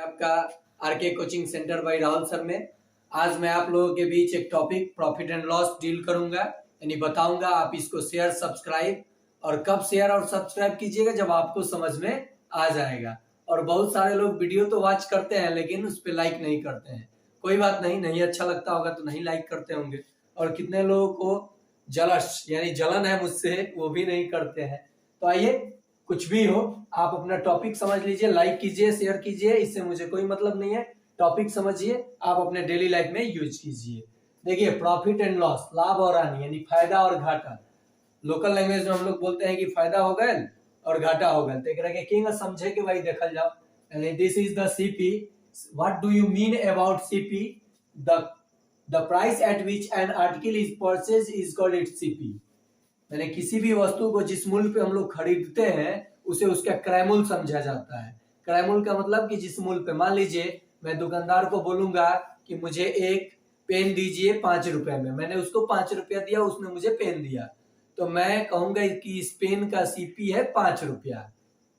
आपका RK coaching centre by Rahul sir में। आज मैं आप लोगों के बीच एक topic profit and loss deal करूंगा, यानी बताऊंगा। आप इसको शेयर सब्सक्राइब और कब शेयर और सब्सक्राइब कीजिएगा जब आपको समझ में आ जाएगा। और बहुत सारे लोग वीडियो तो वॉच करते हैं लेकिन उस पर लाइक नहीं करते हैं। कोई बात नहीं, नहीं अच्छा लगता होगा तो नहीं लाइक करते होंगे। और कितने लोगों को जलस यानी जलन है मुझसे, वो भी नहीं करते हैं। तो आइए, कुछ भी हो आप अपना टॉपिक समझ लीजिए, लाइक कीजिए, शेयर कीजिए, इससे मुझे कोई मतलब नहीं है। टॉपिक समझिए, आप अपने डेली लाइफ में यूज कीजिए। देखिए, प्रॉफिट एंड लॉस, लाभ और हानि यानी फायदा और घाटा। लोकल लैंग्वेज में हम लोग बोलते हैं कि फायदा हो गया और घाटा हो गया। तो एक रखे किंग समझे कि भाई देखल जाओ, यानी this is the CP. What do you mean about CP? The price at which an article is purchase is called its CP. यानी किसी भी वस्तु को जिस मूल्य पे हम लोग खरीदते हैं उसे उसका क्रय मूल्य समझा जाता है। क्रय मूल्य का मतलब कि जिस मूल्य पे, मान लीजिए मैं दुकानदार को बोलूंगा कि मुझे एक पेन दीजिए 5 रुपए में, मैंने उसको 5 रुपया दिया, उसने मुझे पेन दिया, तो मैं कहूंगा कि इस पेन का सीपी है 5 रुपया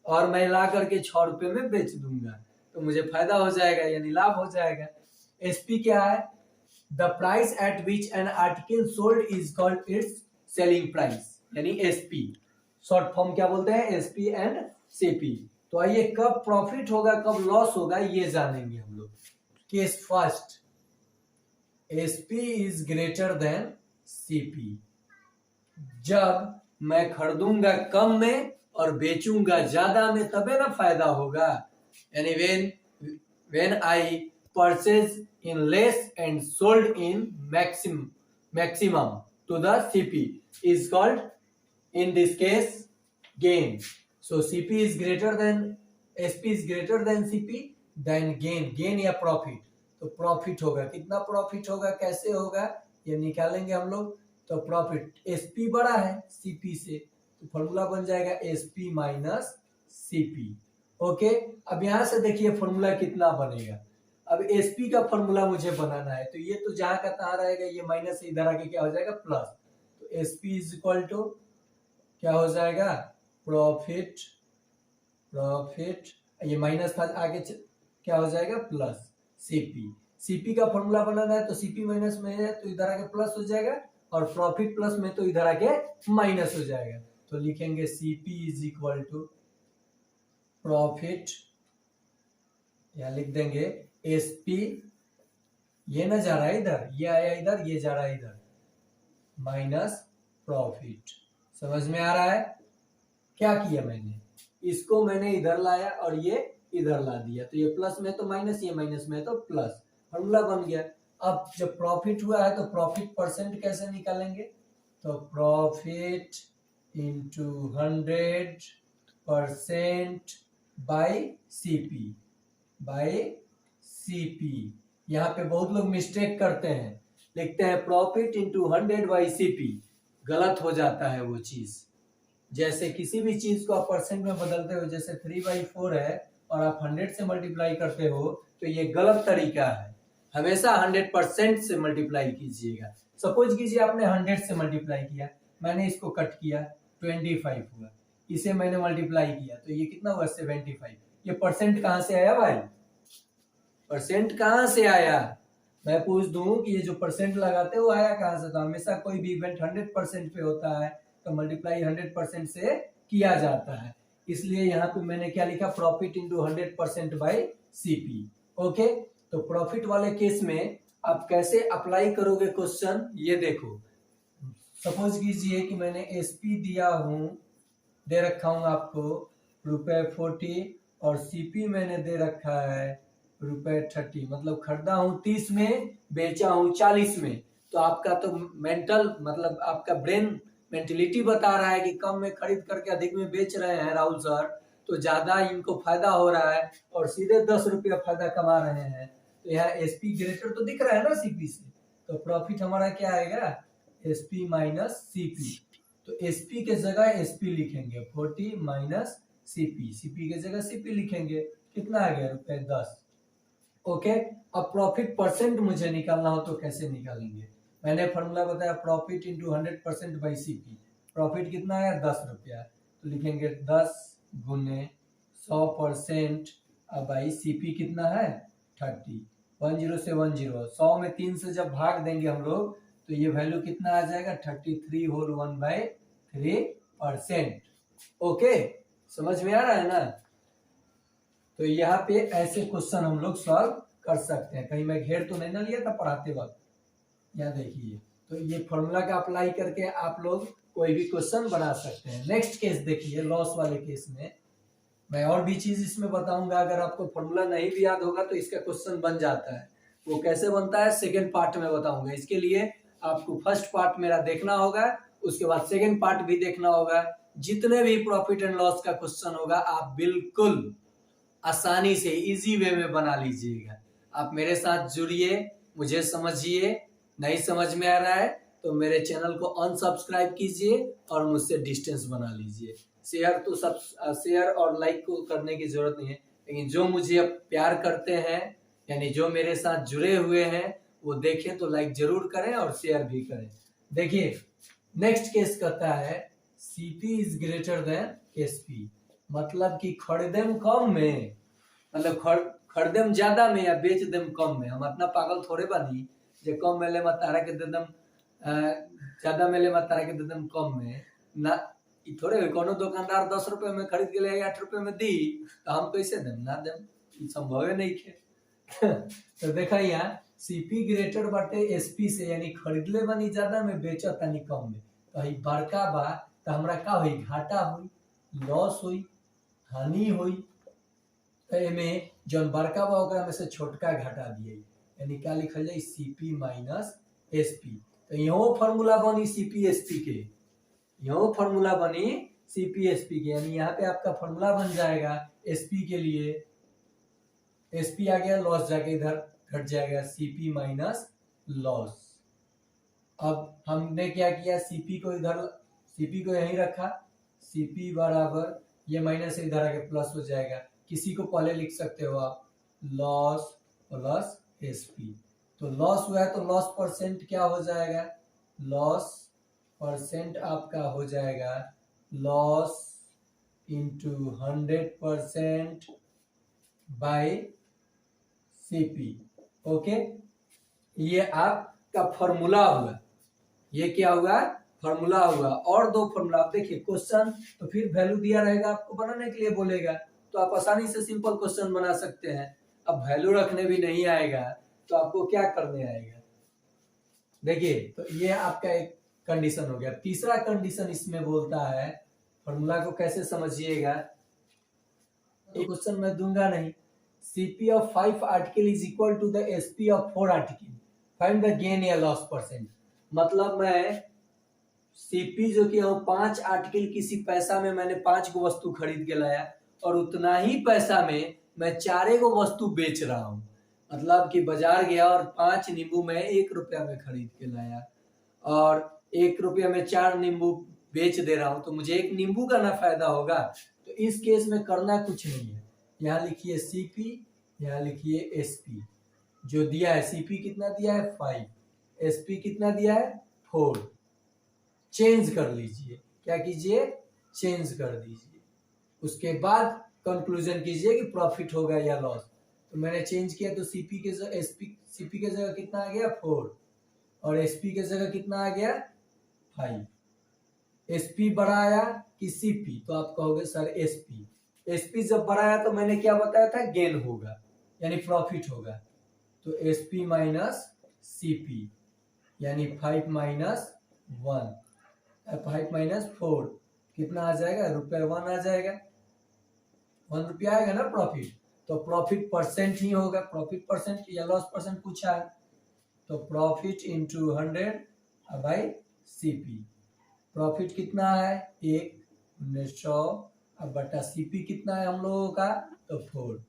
और मैं ला करके 6 रुपए में बेच दूंगा, तो मुझे फायदा हो जाएगा यानी लाभ हो जाएगा। एसपी क्या है? The price at which an article sold is called its selling price, यानी एसपी। शॉर्ट फॉर्म क्या बोलते हैं? SP and CP. तो आइए, कब प्रॉफिट होगा कब लॉस होगा ये जानेंगे हम लोग। Case first, SP is greater than CP. जब मैं खरीदूंगा कम में और बेचूंगा ज्यादा में तबे ना फायदा होगा। यानी when I purchase in less and sold in maximum to the CP is called in this case gain. So CP is greater than SP is greater than CP, then gain या profit। तो profit होगा, कितना profit होगा, कैसे होगा ये निकालेंगे हम लोग। तो profit SP बड़ा है CP से, तो फॉर्मूला बन जाएगा SP माइनस CP। ओके, अब यहां से देखिए फॉर्मूला कितना बनेगा। अब एसपी का फॉर्मूला मुझे बनाना है, तो ये तो जहां का तहां रहेगा, ये माइनस इधर आके क्या हो जाएगा प्लस। तो एसपी इज इक्वल टू क्या हो जाएगा? प्रॉफिट ये माइनस था आगे क्या हो जाएगा प्लस सीपी। सीपी का फॉर्मूला बनाना है तो सीपी माइनस में है तो इधर आके प्लस हो जाएगा, और प्रॉफिट प्लस में तो इधर आके माइनस हो जाएगा। तो लिखेंगे CP is equal to profit, या लिख देंगे एसपी, ये ना जा रहा है इधर, ये आया इधर, ये जा रहा है इधर, माइनस प्रॉफिट। समझ में आ रहा है? क्या किया मैंने, इसको मैंने इधर लाया और ये इधर ला दिया, तो ये प्लस में तो माइनस, ये माइनस में तो प्लस, फॉर्मूला बन गया। अब जब प्रॉफिट हुआ है तो प्रॉफिट परसेंट कैसे निकालेंगे? तो प्रॉफिट इंटू 100% बाई सीपी, यहाँ पे बहुत लोग मिस्टेक करते हैं, लिखते हैं प्रॉफिट इंटू 100 बाई सीपी, गलत हो जाता है वो चीज। जैसे किसी भी चीज को आप परसेंट में बदलते हो, जैसे 3/4 है और आप 100 से मल्टीप्लाई करते हो, तो ये गलत तरीका है। हमेशा 100% से मल्टीप्लाई कीजिएगा। सपोज कीजिए आपने 100 से मल्टीप्लाई किया, मैंने इसको कट किया 25 हुआ, इसे मैंने मल्टीप्लाई किया तो ये कितना हुआ 75। ये परसेंट कहां से आया भाई? परसेंट कहां से आया? मैं पूछ दूं कि ये जो परसेंट लगाते हो आया कहां से? तो हमेशा कोई भी इवेंट 100% पे होता है तो मल्टीप्लाई 100% से किया जाता है। इसलिए यहाँ पे मैंने क्या लिखा? Profit into 100% by CP. Okay, तो प्रॉफिट वाले केस में आप कैसे अप्लाई करोगे क्वेश्चन, ये देखो। सपोज कीजिए कि मैंने एसपी दिया हूं, दे रखा हूं आपको ₹40 और सीपी मैंने दे रखा है ₹30, मतलब खरीदा हूं 30 में, बेचा हूं 40 में। तो आपका तो मेंटल मतलब आपका ब्रेन मेंटलिटी बता रहा है कि कम में खरीद करके अधिक में बेच रहे हैं राहुल सर, तो ज्यादा इनको फायदा हो रहा है और सीधे 10 रुपया फायदा कमा रहे हैं। तो यहाँ एसपी ग्रेटर तो दिख रहा है ना सीपी से, तो प्रॉफिट हमारा क्या आएगा? SP minus CP. तो एसपी के जगह एसपी लिखेंगे 40 माइनस सीपी, सीपी के जगह सीपी लिखेंगे। कितना आ गया? ₹10। ओके, अब प्रॉफिट परसेंट मुझे निकालना हो तो कैसे निकालेंगे? मैंने फॉर्मूला बताया profit into 100% by CP. Profit कितना आया? ₹10। तो लिखेंगे 10 गुने 100% अब भाई सीपी कितना है 30, 10 से 10, 100 में 3 से जब भाग देंगे हम लोग तो ये वैल्यू कितना आ जाएगा 33 होल 1/3%। ओके, समझ में आ रहा है ना। तो यहाँ पे ऐसे क्वेश्चन हम लोग सॉल्व कर सकते हैं। कहीं मैं घेर तो नहीं ना लिया था पढ़ाते वक्त। यहाँ देखिए, तो ये फॉर्मूला का अप्लाई करके आप लोग कोई भी क्वेश्चन बना सकते हैं। नेक्स्ट केस देखिए, लॉस वाले केस में मैं और भी चीज इसमें बताऊंगा। अगर आपको फॉर्मूला नहीं भी याद होगा तो इसका क्वेश्चन बन जाता है। वो कैसे बनता है सेकेंड पार्ट में बताऊंगा। इसके लिए आपको फर्स्ट पार्ट मेरा देखना होगा, उसके बाद सेकेंड पार्ट भी देखना होगा। जितने भी प्रॉफिट एंड लॉस का क्वेश्चन होगा आप बिल्कुल आसानी से इजी वे में बना लीजिएगा। आप मेरे साथ जुड़िए, मुझे समझिए। नहीं समझ में आ रहा है तो मेरे चैनल को अनसब्सक्राइब कीजिए और मुझसे डिस्टेंस बना लीजिए। शेयर और लाइक को करने की जरूरत नहीं है, लेकिन जो मुझे प्यार करते हैं यानी जो मेरे साथ जुड़े हुए हैं वो देखें तो लाइक जरूर करें और शेयर भी करें। देखिए नेक्स्ट केस कहता है CP is greater than SP, मतलब कि खरीदेम कम में, मतलब खरीदेम ज्यादा में या बेच देम कम में। हम अपना पागल थोड़े बनी जे कम में ले तारा के दे दम ज्यादा में ले तारा के दे दम कम में ना। थोड़े कोनो दुकानदार 10 रुपए में खरीद के ले 8 रुपए में दी तो हम कैसे देम ना देम, संभव नहीं है। तो देखा यहाँ सीपी ग्रेटर बाटे एसपी से, यानी खरीदले बानी ज्यादा में बेचा तानी कम में। तो ही बड़का बा तो हमरा का हुई, घाटा हुई, लॉस हुई, हानि हुई। तो एमे जौन बड़का बा ओकरा में से छोटका घटा दिए, यानी क्या लिखल जाए सीपी माइनस एसपी। तो यहाँ फॉर्मूला बनी सीपी एसपी के, यहाँ फॉर्मूला बनी सीपी एसपी के, यानी यहाँ पे आपका फॉर्मूला बन जाएगा एसपी के लिए, एसपी आ गया, लॉस जाके इधर घट जाएगा सीपी माइनस लॉस। अब हमने क्या किया, सीपी को इधर, सीपी को यहीं रखा, सीपी बराबर ये माइनस इधर आके प्लस हो जाएगा। किसी को पहले लिख सकते हो आप लॉस प्लस एसपी। तो लॉस हुआ है तो लॉस परसेंट क्या हो जाएगा, लॉस परसेंट आपका हो जाएगा loss into 100% by CP. Okay, ये आपका फॉर्मूला हुआ, ये क्या हुआ फॉर्मूला हुआ। और दो फॉर्मूला आप देखिए, क्वेश्चन तो फिर वैल्यू दिया रहेगा आपको बनाने के लिए बोलेगा तो आप आसानी से सिंपल क्वेश्चन बना सकते हैं। अब वैल्यू रखने भी नहीं आएगा तो आपको क्या करने आएगा। देखिए तो ये आपका एक कंडीशन हो गया। तीसरा कंडीशन इसमें बोलता है, फॉर्मूला को कैसे समझिएगा, एक क्वेश्चन मैं दूंगा नहीं, CP of 5 article is equal to the SP of 4 article, find the gain या लॉस परसेंट। मतलब मैं सीपी जो कि 5 आर्टिकल किसी पैसा में मैंने 5 को वस्तु खरीद के लाया और उतना ही पैसा में मैं 4 को वस्तु बेच रहा हूँ। मतलब कि बाजार गया और 5 नींबू मैं 1 रुपया में खरीद के लाया और 1 रुपया में 4 नींबू बेच दे रहा हूँ, तो मुझे 1 नींबू का ना फायदा होगा। तो इस केस में करना कुछ नहीं है, यहाँ लिखिए सीपी, यहाँ लिखिए एसपी। जो दिया है सीपी कितना दिया है 5, एसपी कितना दिया है 4, चेंज कर लीजिए। क्या कीजिए, चेंज कर दीजिए। उसके बाद कंक्लूजन कीजिए कि प्रॉफिट होगा या लॉस। तो मैंने चेंज किया तो सीपी के जगह एसपी, सीपी के जगह कितना आ गया 4 और एसपी के जगह कितना आ गया 5। एसपी बड़ा आया कि सीपी, तो आप कहोगे सर एसपी, एसपी जब बड़ा आया तो मैंने क्या बताया था गेन होगा यानी प्रॉफिट होगा। तो एसपी माइनस सीपी यानी 5 माइनस 1, 5 माइनस 4 कितना आ जाएगा, ₹1 आ जाएगा, 1 रुपया आएगा ना प्रॉफिट। तो प्रॉफिट परसेंट ही होगा, प्रॉफिट परसेंट या लॉस परसेंट पूछा है तो profit into 100 by CP. Profit कितना है 1, 1900 अब बटा सीपी कितना है हम लोगों का तो 4,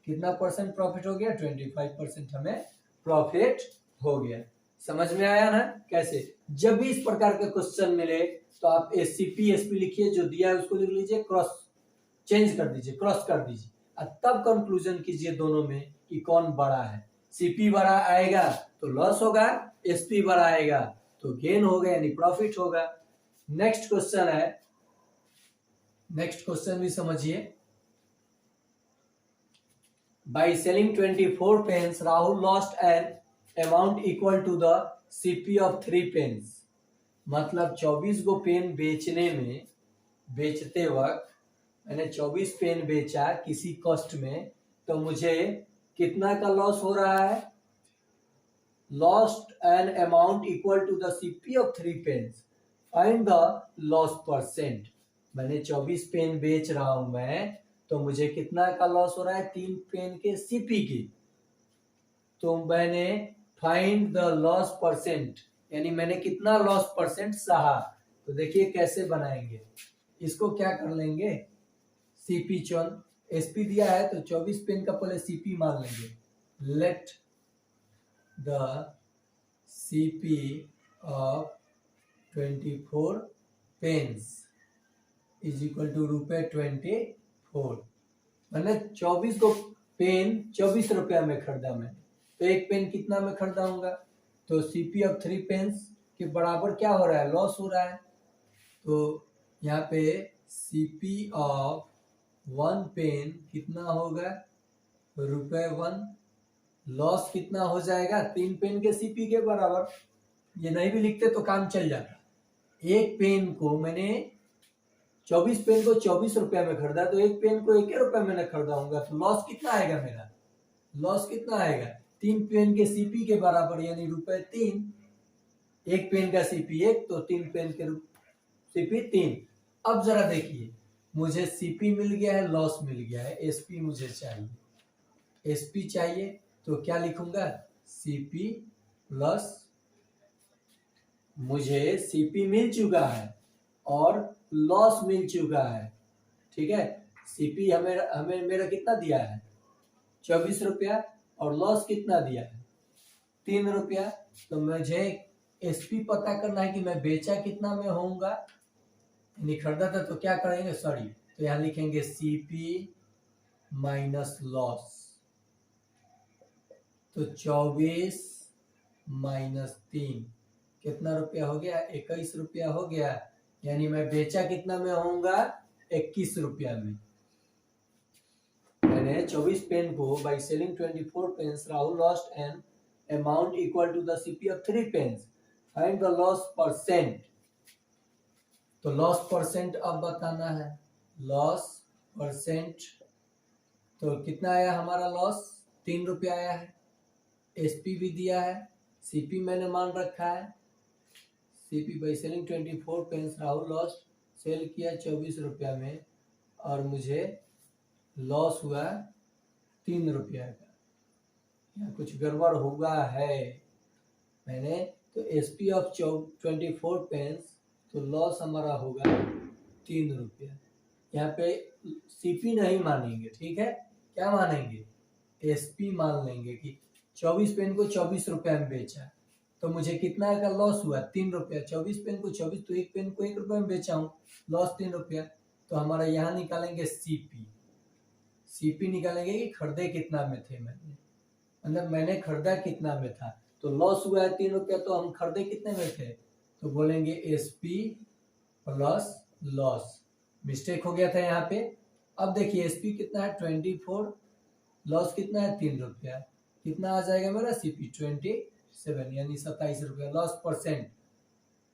कितना परसेंट प्रॉफिट हो गया 25% हमें प्रॉफिट हो गया। समझ में आया ना कैसे। जब भी इस प्रकार के क्वेश्चन मिले तो आप एससीपी एसपी लिखिए, जो दिया है उसको लिख लीजिए, क्रॉस चेंज कर दीजिए, क्रॉस कर दीजिए और तब कंक्लूजन कीजिए दोनों में कि कौन बड़ा है। सीपी बड़ा आएगा तो लॉस होगा, एसपी बड़ा आएगा तो गेन होगा यानी प्रॉफिट होगा। नेक्स्ट क्वेश्चन है, नेक्स्ट क्वेश्चन भी समझिए। By selling 24 pens, Rahul lost an amount equal to the CP of 3 pens. मतलब 24 गो पेन बेचते वक्त मैंने 24 पेन बेचा किसी कॉस्ट में, तो मुझे कितना का लॉस हो रहा है? Lost an amount equal to the CP of 3 pens, find the loss percent. मैंने 24 पेन बेच रहा हूं मैं, तो मुझे कितना का लॉस हो रहा है? 3 पेन के सीपी की। तो मैंने फाइंड द लॉस परसेंट, यानी मैंने कितना लॉस परसेंट सहा। तो देखिए कैसे बनाएंगे इसको, क्या कर लेंगे? सीपी चुन, एसपी दिया है तो 24 पेन का पहले सीपी मान लेंगे। Let the CP of 24 pens is equal to ₹24। मैंने 24 को पेन 24 रुपया में खरीदा मैं, तो एक पेन कितना में खरीदा हूँगा? तो सीपी ऑफ 3 पेन्स के बराबर क्या हो रहा है? लॉस हो रहा है। तो यहाँ पे सीपी ऑफ 1 पेन कितना होगा? ₹1। लॉस कितना हो जाएगा? 3 पेन के सीपी के बराबर। ये नहीं भी लिखते तो काम चल जाता। एक पेन को मैंने 24 पेन को 24 रुपया में खरीदा, तो एक पेन को 1 रुपया मैंने खरीदा होगा, तो लॉस कितना आएगा मेरा? लॉस कितना आएगा? 3 पेन के सीपी के बराबर, यानी ₹3। एक पेन का सीपी 1, तो 3 पेन के सीपी 3। अब जरा देखिए, मुझे सीपी मिल गया है, लॉस मिल गया है, एसपी मुझे चाहिए। एसपी चाहिए तो क्या लिखूंगा? सीपी प्लस, मुझे सीपी मिल चुका है और लॉस मिल चुका है, ठीक है। सीपी हमें मेरा कितना दिया है? 24 रुपया, और लॉस कितना दिया है? 3 रुपया। तो मुझे एसपी पता करना है कि मैं बेचा कितना में होऊंगा, नहीं खरीदा था। तो क्या करेंगे? सॉरी, तो यहाँ लिखेंगे सीपी माइनस लॉस। तो 24 माइनस 3 कितना रुपया हो गया? 21 रुपया हो गया, यानी मैं बेचा कितना में होऊंगा? 21 रुपया में। मैंने 24 पेन को by selling 24 pens, Rahul lost an amount equal to the CP of 3 pens, find the loss percent. तो लॉस परसेंट अब बताना है। लॉस परसेंट, तो कितना आया हमारा लॉस? 3 रुपया आया है। एसपी भी दिया है, सीपी मैंने मान रखा है। CP by selling 24 pens, Rahul lost, sell किया 24 रुपया में और मुझे लॉस हुआ 3 रुपया का। यहाँ कुछ गड़बड़ हुआ है मैंने। तो एसपी ऑफ 24 पेन्स, तो लॉस हमारा होगा 3 रुपया। यहाँ पे सीपी नहीं मानेंगे, ठीक है। क्या मानेंगे? एसपी मान लेंगे कि 24 पेन को 24 रुपया में बेचा, तो मुझे कितना का लॉस हुआ? 3 रुपया। 24 पेन को 24, तो एक पेन को 1 रुपया में बेचा हूँ, लॉस 3 रुपया। तो हमारा यहाँ निकालेंगे सीपी। सीपी निकालेंगे कि खरीदे कितना में थे मैंने, मतलब मैंने खरीदा कितना में था। तो लॉस हुआ है 3 रुपया, तो हम खरीदे कितने में थे? तो बोलेंगे एसपी प्लस लॉस। मिस्टेक हो गया था यहाँ पे। अब देखिए एसपी कितना है? 24, लॉस कितना है? 3 रुपया। कितना आ जाएगा मेरा? सीपी 27, यानी 27 रुपया। लॉस परसेंट,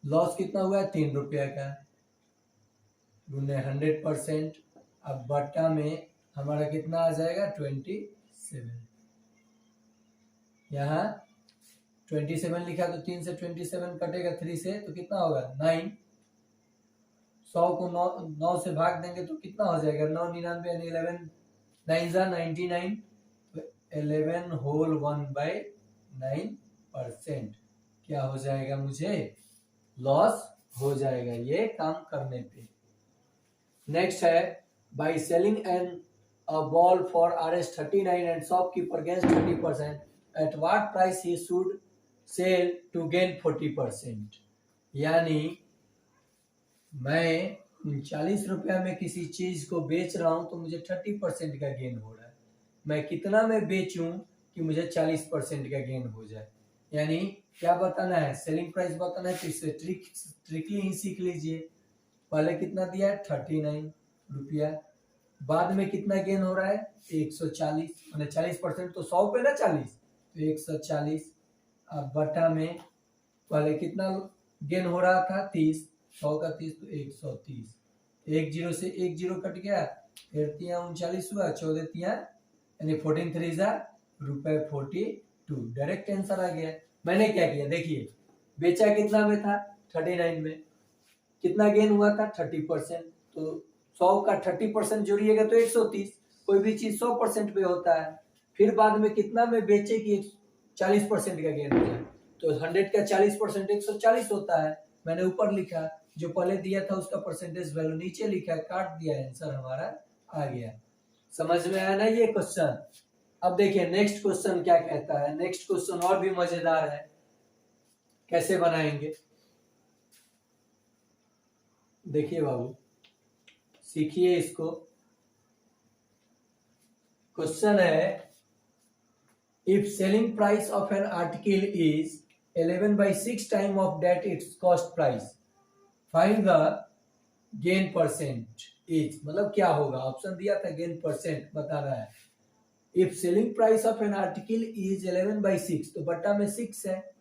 लॉस कितना हुआ है? 3 रुपया का, गुने 100%। अब बट्टा में हमारा कितना आ जाएगा? 27। यहाँ 27 लिखा, तो 3 से 27 कटेगा, 3 से, तो कितना होगा? 9। 100 को 9 से भाग देंगे तो कितना हो जाएगा? 9 99, यानी 11 9 जा 99, तो 11 होल 1/9% क्या हो जाएगा? मुझे लॉस हो जाएगा ये काम करने पे। नेक्स्ट है, by selling an a ball for Rs39 and shopkeeper gains 30%, at what price he should sell to gain 40%। यानी मैं 40 रुपया में किसी चीज को बेच रहा हूं, तो मुझे 30% का गेन हो रहा है। मैं कितना में बेचूं कि मुझे 40% का गेन हो जाए? यानी क्या बताना है? सेलिंग प्राइस बताना है। तो इससे ट्रिकली ही सीख लीजिए। पहले कितना दिया है? 39 रुपया, बाद में कितना गेन हो रहा है 140, मैंने 40% तो 100 पे ना 40, तो 140 अब बटा में पहले कितना गेन हो रहा था 30, 100 का 30 तो 130, एक जीरो से एक जीरो कट गया, फिर 39 हुआ, 14 यानी 14 3 रुपए 42, डायरेक्ट आंसर आ गया। मैंने क्या किया देखिए, बेचा कितना में था 39 में, कितना गेन हुआ था 30%, तो 100 का 30% जोड़िएगा तो 130, कोई भी चीज 100% पे होता है। फिर बाद में कितना में बेचे कि 40% का गेन हो जाए, तो 100 का 40% 140 होता है। मैंने ऊपर लिखा, जो पहले दिया था उसका परसेंटेज वैल्यू नीचे लिखा, काट दिया, आंसर हमारा आ गया। समझ में आया ना ये क्वेश्चन। अब देखिए नेक्स्ट क्वेश्चन क्या कहता है। नेक्स्ट क्वेश्चन और भी मजेदार है, कैसे बनाएंगे देखिए बाबू, सीखिए इसको। क्वेश्चन है, if selling price of an article is 11/6 time of that it's cost price, find the gain percent is, मतलब क्या होगा, ऑप्शन दिया था गेन परसेंट बता रहा है। If selling price of an article is 11/6, तो बट्टा में 6 है,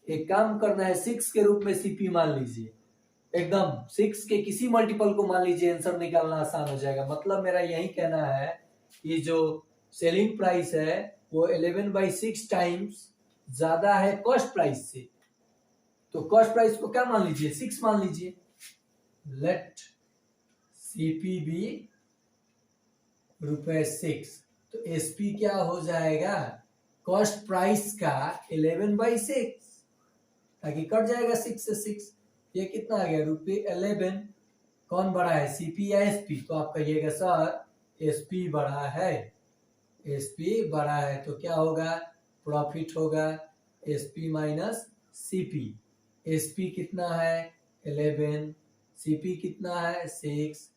एक काम करना है 6 के रूप में सीपी मान लीजिए, एकदम 6 के किसी मल्टीपल को मान लीजिए, आंसर निकालना आसान हो जाएगा। मतलब मेरा यही कहना है कि जो सेलिंग प्राइस है वो 11/6 टाइम्स ज्यादा है कॉस्ट प्राइस से, तो कॉस्ट प्राइस को क्या मान लीजिए 6 मान लीजिए। लेट सीपी बी ₹6, तो एसपी क्या हो जाएगा कॉस्ट प्राइस का 11/6, ताकि कट जाएगा 6 से 6, ये कितना आ गया ₹11। कौन बड़ा है सीपी या एसपी, तो आप कहिएगा सर एसपी बड़ा है, एसपी बड़ा है, तो क्या होगा प्रॉफिट होगा एसपी माइनस सीपी। एसपी कितना है 11, सीपी कितना है 6,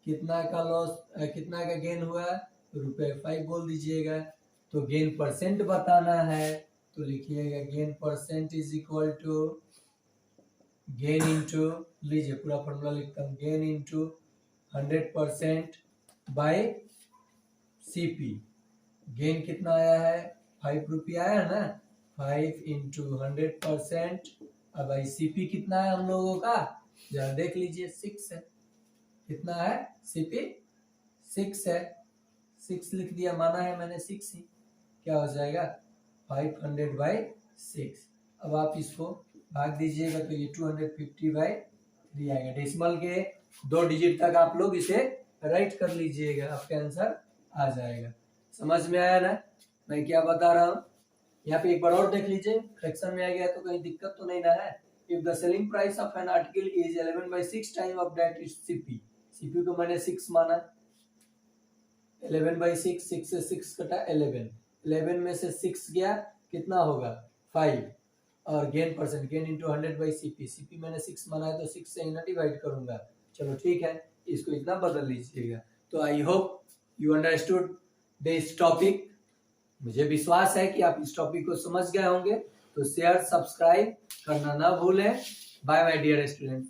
कितना का लॉस, कितना का गेन हुआ ₹5 बोल दीजिएगा। तो गेन परसेंट बताना है, तो लिखिएगा gain percent is equal to gain into, लीजिए पूरा फॉर्मूला लिखता हूँ, gain into 100% by CP. Gain कितना आया है ₹5 आया है ना, 5 इंटू 100%, अब भाई सीपी कितना है हम लोगों का जरा देख लीजिए 6 है, कितना है सीपी 6 है, 6 लिख दिया, माना है मैंने 6 ही, क्या हो जाएगा 500/6। अब आप इसको भाग दीजिएगा तो ये 250/3 आएगा। डेसिमल के 2 डिजिट तक आप लोग इसे राइट कर लीजिएगा, आपका आंसर आ जाएगा। समझ में आया ना मैं क्या बता रहा हूँ। यहाँ पे एक बार और देख लीजिए, फ्रैक्शन में आ गया तो कहीं दिक्कत तो नहीं ना है। If the selling price of an article is 11/6 time of that is CP, CP को मैंने 6 माना, 11/6, 6 से 6 कटा 11, 11 में से 6 गया कितना होगा 5, और गेन परसेंट गेन इंटू 100/सीपी, सीपी मैंने 6 माना है तो 6 से ही ना डिवाइड करूंगा। चलो ठीक है, इसको इतना बदल लीजिएगा। तो I hope you understood this topic. मुझे विश्वास है कि आप इस टॉपिक को समझ गए होंगे, तो शेयर सब्सक्राइब करना ना भूलें। Bye my dear student.